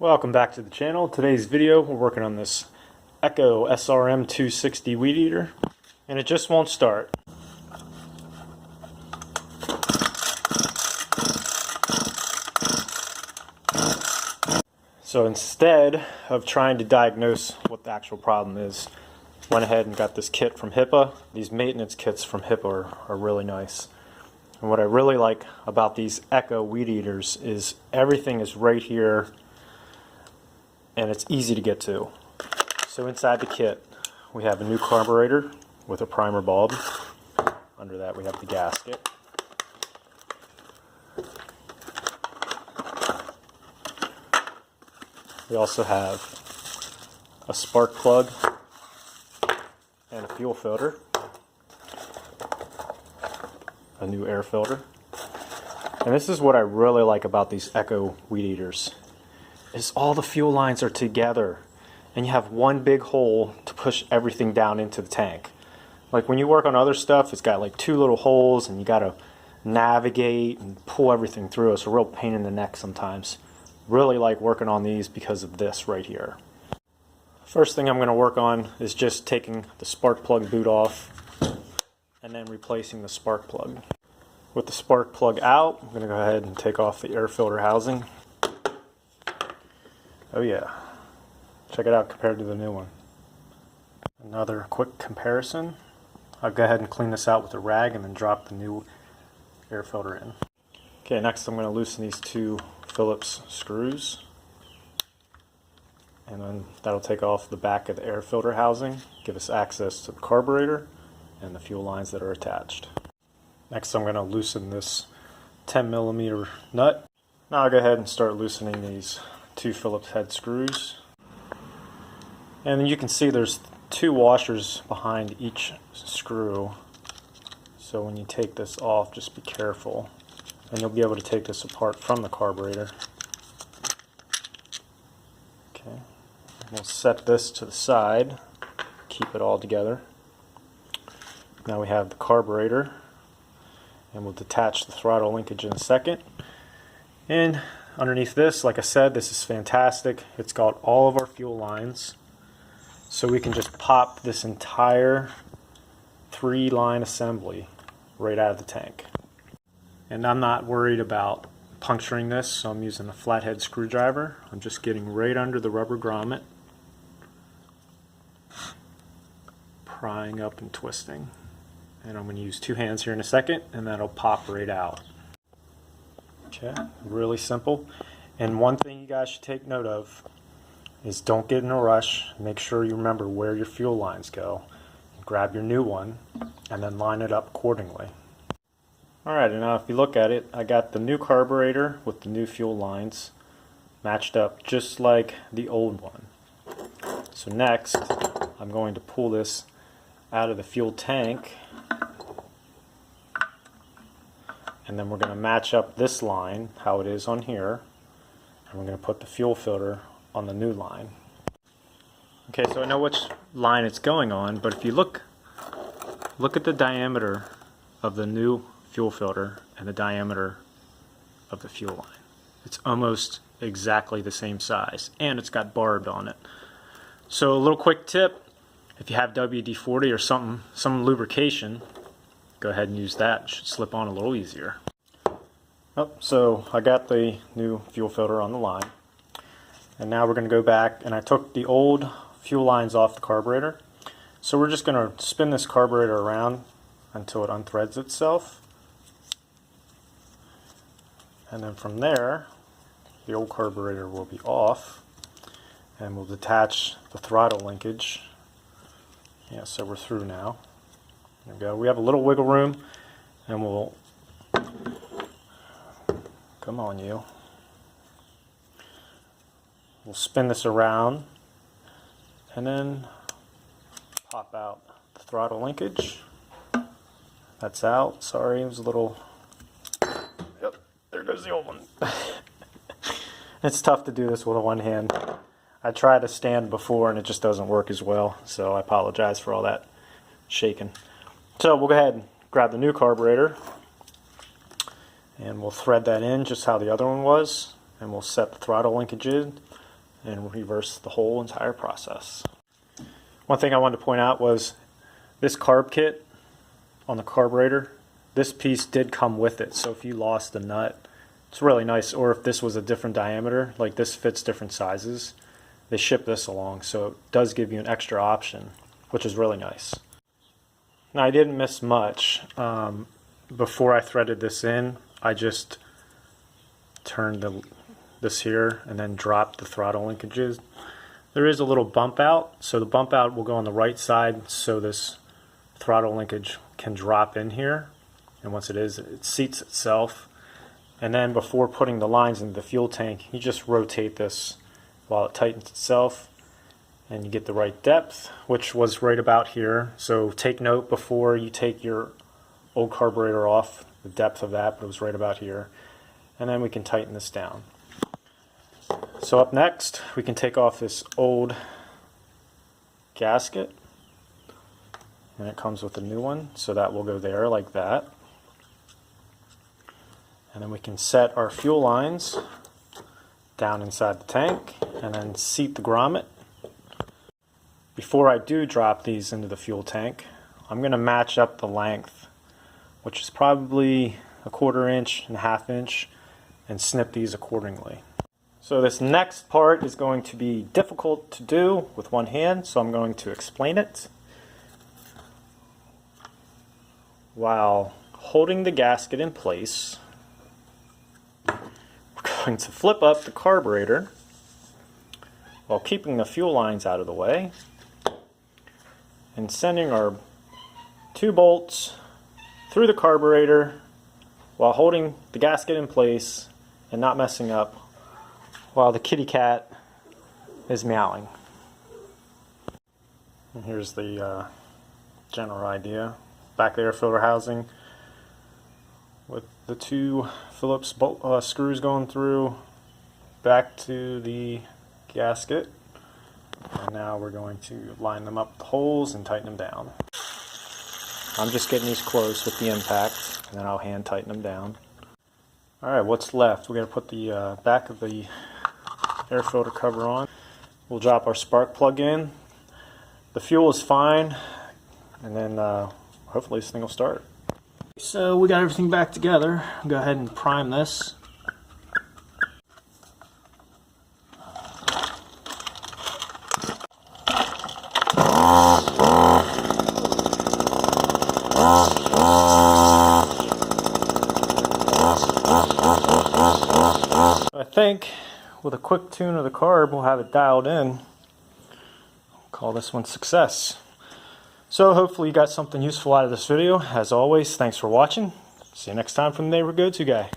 Welcome back to the channel. Today's video, we're working on this Echo SRM-260 weed eater, and it just won't start. So instead of trying to diagnose what the actual problem is, went ahead and got this kit from Hipa. These maintenance kits from Hipa are really nice. And what I really like about these Echo weed eaters is everything is right here and it's easy to get to. So inside the kit we have a new carburetor with a primer bulb. Under that we have the gasket. We also have a spark plug and a fuel filter, a new air filter. And this is what I really like about these Echo weed eaters, is all the fuel lines are together and you have one big hole to push everything down into the tank. Like when you work on other stuff, it's got like two little holes and you gotta navigate and pull everything through. It's a real pain in the neck sometimes. Really like working on these because of this right here. First thing I'm going to work on is just taking the spark plug boot off and then replacing the spark plug. With the spark plug out, I'm going to go ahead and take off the air filter housing. Oh yeah, check it out compared to the new one. Another quick comparison. I'll go ahead and clean this out with a rag and then drop the new air filter in. Okay, next I'm going to loosen these two Phillips screws, and then that'll take off the back of the air filter housing, give us access to the carburetor and the fuel lines that are attached. Next I'm going to loosen this 10mm nut. Now I'll go ahead and start loosening these two Phillips head screws. And you can see there's two washers behind each screw, so when you take this off, just be careful. And you'll be able to take this apart from the carburetor. Okay, we'll set this to the side, keep it all together. Now we have the carburetor, and we'll detach the throttle linkage in a second. And underneath this, like I said, this is fantastic. It's got all of our fuel lines, so we can just pop this entire 3-line assembly right out of the tank. And I'm not worried about puncturing this, so I'm using a flathead screwdriver. I'm just getting right under the rubber grommet, prying up and twisting. And I'm going to use two hands here in a second, and that'll pop right out. Okay, really simple. And one thing you guys should take note of is don't get in a rush. Make sure you remember where your fuel lines go. Grab your new one, and then line it up accordingly. Alright, and now if you look at it, I got the new carburetor with the new fuel lines matched up just like the old one. So next, I'm going to pull this out of the fuel tank, and then we're going to match up this line, how it is on here, and we're going to put the fuel filter on the new line. Okay, so I know which line it's going on, but if you look at the diameter of the new fuel filter and the diameter of the fuel line. It's almost exactly the same size, and it's got barbed on it. So a little quick tip, if you have WD-40 or some lubrication, go ahead and use that. It should slip on a little easier. Oh, so I got the new fuel filter on the line, and now we're going to go back, and I took the old fuel lines off the carburetor. So we're just going to spin this carburetor around until it unthreads itself. And then from there, the old carburetor will be off, and we'll detach the throttle linkage. Yeah, so we're through now. There we go. We have a little wiggle room, and we'll, come on you. We'll spin this around, and then pop out the throttle linkage. That's out. Sorry, it was a little... Yep, there goes the old one. It's tough to do this with one hand. I tried to stand before and it just doesn't work as well, so I apologize for all that shaking. So we'll go ahead and grab the new carburetor, and we'll thread that in just how the other one was, and we'll set the throttle linkage in. and reverse the whole entire process. One thing I wanted to point out was this carb kit on the carburetor, this piece did come with it, so if you lost a nut, it's really nice. Or if this was a different diameter, like this fits different sizes, they ship this along, so it does give you an extra option, which is really nice. Now I didn't miss much. Before I threaded this in, I just turned this here and then dropped the throttle linkages. There is a little bump out, so the bump out will go on the right side, so this throttle linkage can drop in here, and once it is, it seats itself. And then before putting the lines into the fuel tank, you just rotate this while it tightens itself, and you get the right depth, which was right about here. So take note before you take your old carburetor off, the depth of that, but it was right about here. And then we can tighten this down. So up next, we can take off this old gasket, and it comes with a new one, so that will go there like that. And then we can set our fuel lines down inside the tank and then seat the grommet. Before I do drop these into the fuel tank, I'm going to match up the length, which is probably 1/4 inch and 1/2 inch, and snip these accordingly. So this next part is going to be difficult to do with one hand, so I'm going to explain it while holding the gasket in place. We're going to flip up the carburetor while keeping the fuel lines out of the way and sending our 2 bolts through the carburetor while holding the gasket in place and not messing up while the kitty cat is meowing. And here's the general idea. Back air filter housing with the 2 Phillips bolt, screws going through back to the gasket. And now we're going to line them up with the holes and tighten them down. I'm just getting these close with the impact, and then I'll hand tighten them down. Alright, what's left? We're going to put the back of the air filter cover on. We'll drop our spark plug in. The fuel is fine, and then hopefully this thing will start. So we got everything back together. I'll go ahead and prime this. I think with a quick tune of the carb, we'll have it dialed in. I'll call this one success. So hopefully you got something useful out of this video. As always, thanks for watching. See you next time from the Neighbor Go-To Guy.